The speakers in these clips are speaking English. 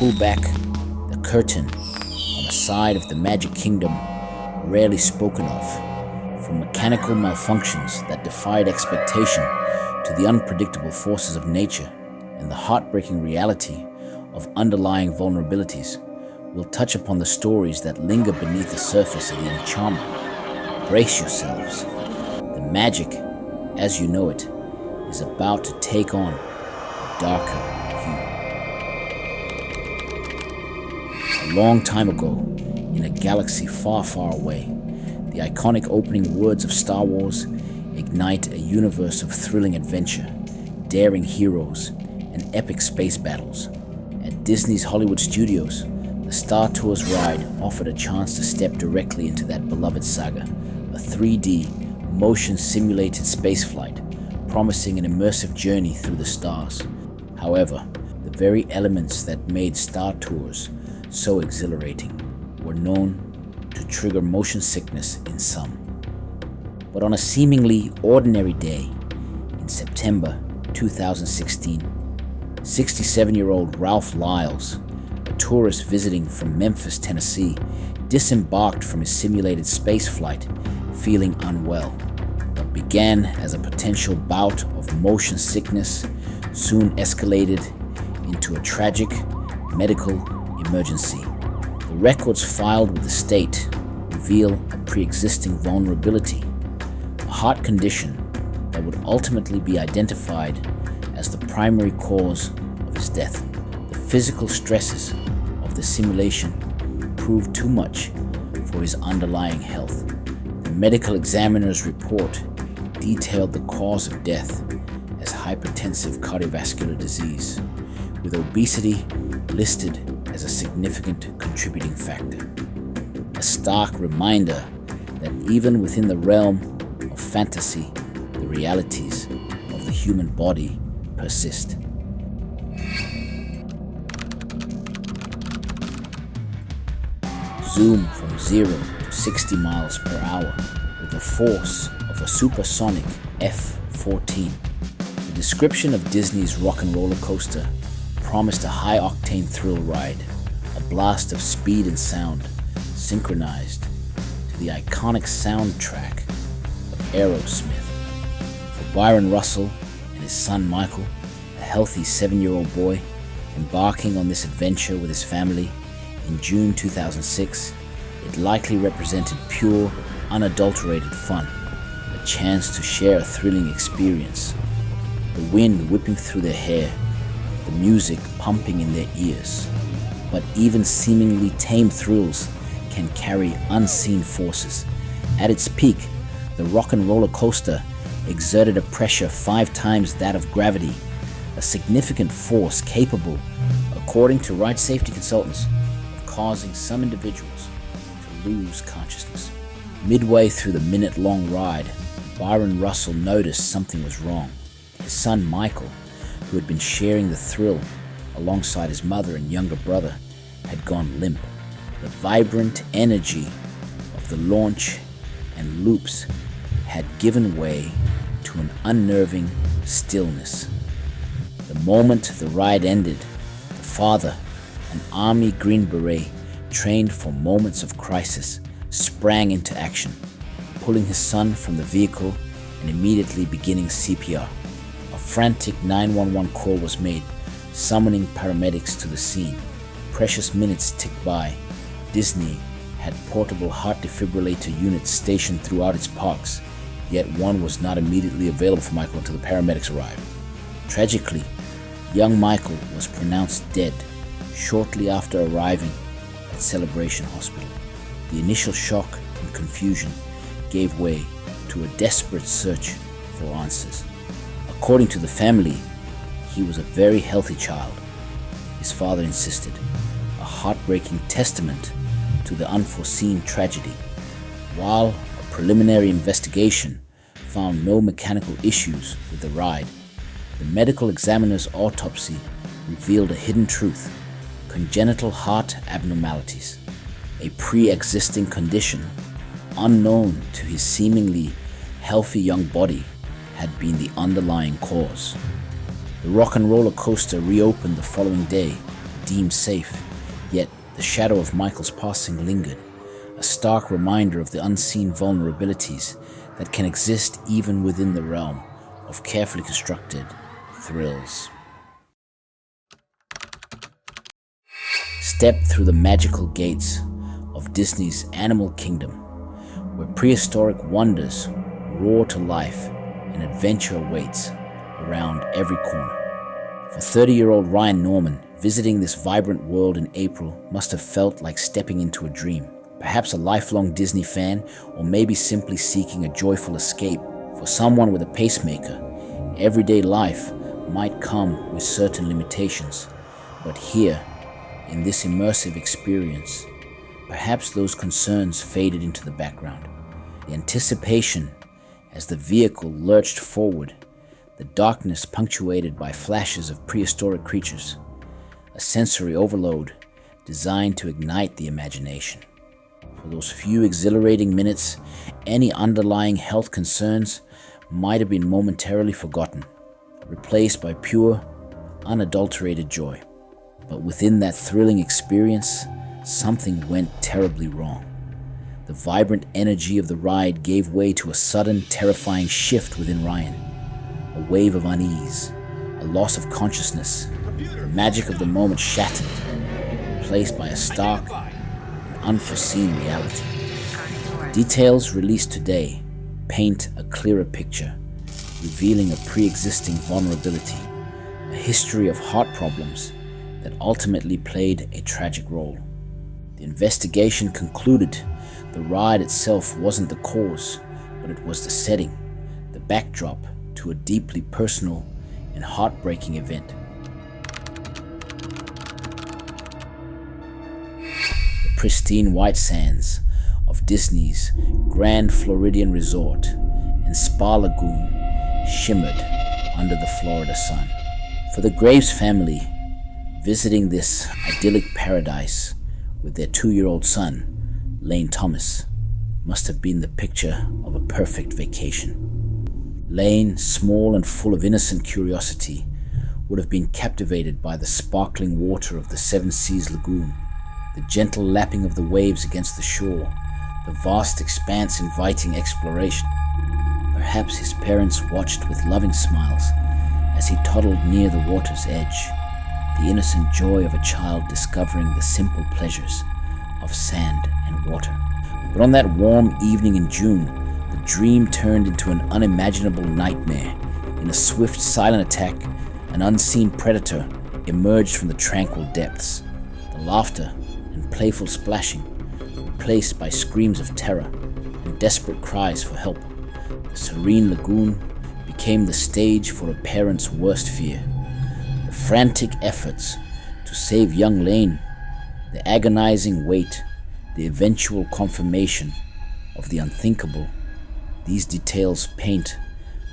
pull back the curtain on a side of the Magic Kingdom rarely spoken of, from mechanical malfunctions that defied expectation to the unpredictable forces of nature and the heartbreaking reality of underlying vulnerabilities. We'll touch upon the stories that linger beneath the surface of the enchantment. Brace yourselves. The magic, as you know it, is about to take on a darker hue. A long time ago, in a galaxy far, far away, the iconic opening words of Star Wars ignite a universe of thrilling adventure, daring heroes, and epic space battles. At Disney's Hollywood Studios, the Star Tours ride offered a chance to step directly into that beloved saga, a 3D, motion-simulated spaceflight, promising an immersive journey through the stars. However, the very elements that made Star Tours so exhilarating were known to trigger motion sickness in some. But on a seemingly ordinary day in September 2016, 67-year-old Ralph Lyles, a tourist visiting from Memphis, Tennessee, disembarked from his simulated space flight feeling unwell. What began as a potential bout of motion sickness soon escalated into a tragic medical emergency. The records filed with the state reveal a pre-existing vulnerability, a heart condition that would ultimately be identified as the primary cause of his death. The physical stresses of the simulation proved too much for his underlying health. The medical examiner's report detailed the cause of death as hypertensive cardiovascular disease, with obesity listed as a significant contributing factor. A stark reminder that even within the realm of fantasy, the realities of the human body persist. Zoom from 0 to 60 miles per hour with the force of a supersonic F-14. The description of Disney's rock and roller coaster promised a high-octane thrill ride, a blast of speed and sound synchronized to the iconic soundtrack of Aerosmith. For Byron Russell and his son Michael, a healthy 7-year-old boy embarking on this adventure with his family in June 2006, it likely represented pure, unadulterated fun, a chance to share a thrilling experience. The wind whipping through their hair, the music pumping in their ears. But even seemingly tame thrills can carry unseen forces. At its peak, the rock and roller coaster exerted a pressure 5 times that of gravity, a significant force capable, according to ride safety consultants, of causing some individuals to lose consciousness. Midway through the minute-long ride, Byron Russell noticed something was wrong. His son Michael, who had been sharing the thrill alongside his mother and younger brother, had gone limp. The vibrant energy of the launch and loops had given way to an unnerving stillness. The moment the ride ended, the father, an Army Green Beret trained for moments of crisis, sprang into action, pulling his son from the vehicle and immediately beginning CPR. A frantic 911 call was made, summoning paramedics to the scene. Precious minutes ticked by. Disney had portable heart defibrillator units stationed throughout its parks, yet one was not immediately available for Michael until the paramedics arrived. Tragically, young Michael was pronounced dead shortly after arriving at Celebration Hospital. The initial shock and confusion gave way to a desperate search for answers. According to the family, he was a very healthy child, his father insisted, a heartbreaking testament to the unforeseen tragedy. While a preliminary investigation found no mechanical issues with the ride, the medical examiner's autopsy revealed a hidden truth: congenital heart abnormalities, a pre-existing condition unknown to his seemingly healthy young body, had been the underlying cause. The rock and roller coaster reopened the following day, deemed safe, yet the shadow of Michael's passing lingered, a stark reminder of the unseen vulnerabilities that can exist even within the realm of carefully constructed thrills. Step through the magical gates of Disney's Animal Kingdom, where prehistoric wonders roar to life and adventure awaits around every corner. For 30-year-old Ryan Norman, visiting this vibrant world in April must have felt like stepping into a dream. Perhaps a lifelong Disney fan, or maybe simply seeking a joyful escape. For someone with a pacemaker, everyday life might come with certain limitations. But here, in this immersive experience, perhaps those concerns faded into the background. The anticipation as the vehicle lurched forward, the darkness punctuated by flashes of prehistoric creatures, a sensory overload designed to ignite the imagination. For those few exhilarating minutes, any underlying health concerns might have been momentarily forgotten, replaced by pure, unadulterated joy. But within that thrilling experience, something went terribly wrong. The vibrant energy of the ride gave way to a sudden, terrifying shift within Ryan. A wave of unease, a loss of consciousness, the magic of the moment shattered, replaced by a stark, unforeseen reality. Details released today paint a clearer picture, revealing a pre-existing vulnerability, a history of heart problems that ultimately played a tragic role. The investigation concluded the ride itself wasn't the cause, but it was the setting, the backdrop to a deeply personal and heartbreaking event. Pristine white sands of Disney's Grand Floridian Resort and Spa Lagoon shimmered under the Florida sun. For the Graves family, visiting this idyllic paradise with their 2-year-old son, Lane Thomas, must have been the picture of a perfect vacation. Lane, small and full of innocent curiosity, would have been captivated by the sparkling water of the Seven Seas Lagoon, the gentle lapping of the waves against the shore, the vast expanse inviting exploration. Perhaps his parents watched with loving smiles as he toddled near the water's edge, the innocent joy of a child discovering the simple pleasures of sand and water. But on that warm evening in June, the dream turned into an unimaginable nightmare. In a swift, silent attack, an unseen predator emerged from the tranquil depths. The laughter and playful splashing replaced by screams of terror and desperate cries for help. The serene lagoon became the stage for a parent's worst fear. The frantic efforts to save young Lane, the agonizing wait, the eventual confirmation of the unthinkable. These details paint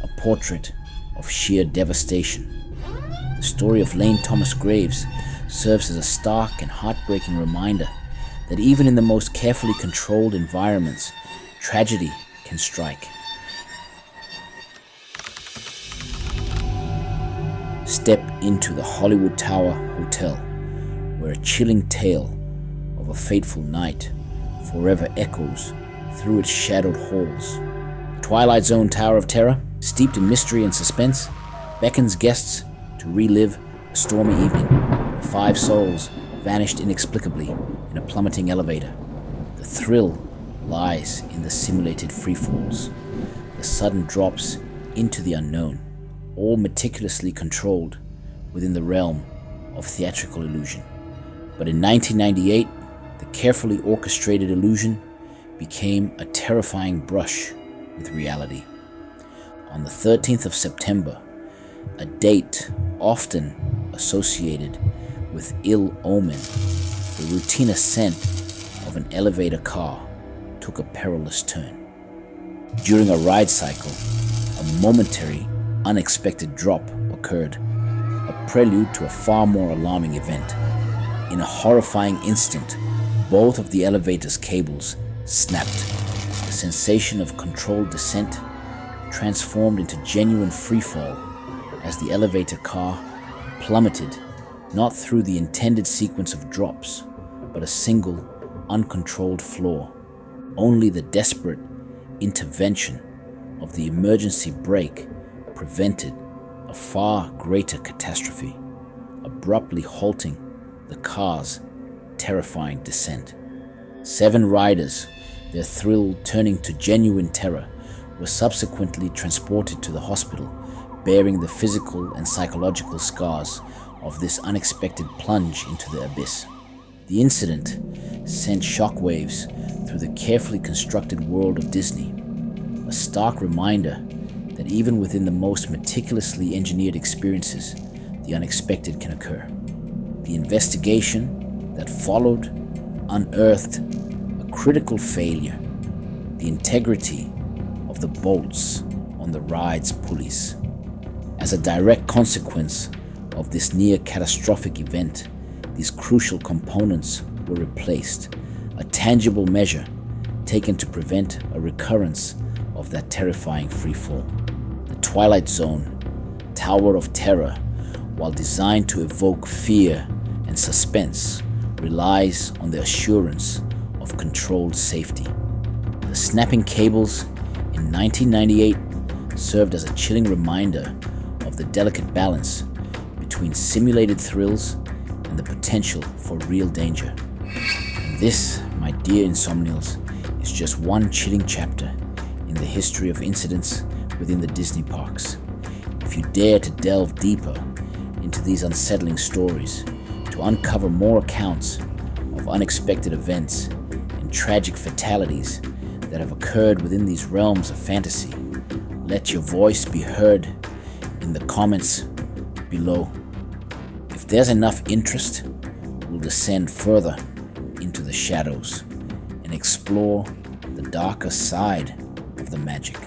a portrait of sheer devastation. The story of Lane Thomas Graves serves as a stark and heartbreaking reminder that even in the most carefully controlled environments, tragedy can strike. Step into the Hollywood Tower Hotel, where a chilling tale of a fateful night forever echoes through its shadowed halls. The Twilight Zone Tower of Terror, steeped in mystery and suspense, beckons guests to relive a stormy evening. 5 souls vanished inexplicably in a plummeting elevator. The thrill lies in the simulated freefalls, the sudden drops into the unknown, all meticulously controlled within the realm of theatrical illusion. But in 1998, the carefully orchestrated illusion became a terrifying brush with reality. On the 13th of September, a date often associated with ill omen, the routine ascent of an elevator car took a perilous turn. During a ride cycle, a momentary, unexpected drop occurred, a prelude to a far more alarming event. In a horrifying instant, both of the elevator's cables snapped. The sensation of controlled descent transformed into genuine freefall as the elevator car plummeted not through the intended sequence of drops, but a single, uncontrolled flaw. Only the desperate intervention of the emergency brake prevented a far greater catastrophe, abruptly halting the car's terrifying descent. 7 riders, their thrill turning to genuine terror, were subsequently transported to the hospital, bearing the physical and psychological scars of this unexpected plunge into the abyss. The incident sent shockwaves through the carefully constructed world of Disney, a stark reminder that even within the most meticulously engineered experiences, the unexpected can occur. The investigation that followed unearthed a critical failure: the integrity of the bolts on the ride's pulleys. As a direct consequence of this near catastrophic event, these crucial components were replaced, a tangible measure taken to prevent a recurrence of that terrifying freefall. The Twilight Zone, Tower of Terror, while designed to evoke fear and suspense, relies on the assurance of controlled safety. The snapping cables in 1998 served as a chilling reminder of the delicate balance between simulated thrills and the potential for real danger. And this, my dear insomnials, is just one chilling chapter in the history of incidents within the Disney parks. If you dare to delve deeper into these unsettling stories, to uncover more accounts of unexpected events and tragic fatalities that have occurred within these realms of fantasy, let your voice be heard in the comments below. If there's enough interest, we'll descend further into the shadows and explore the darker side of the magic.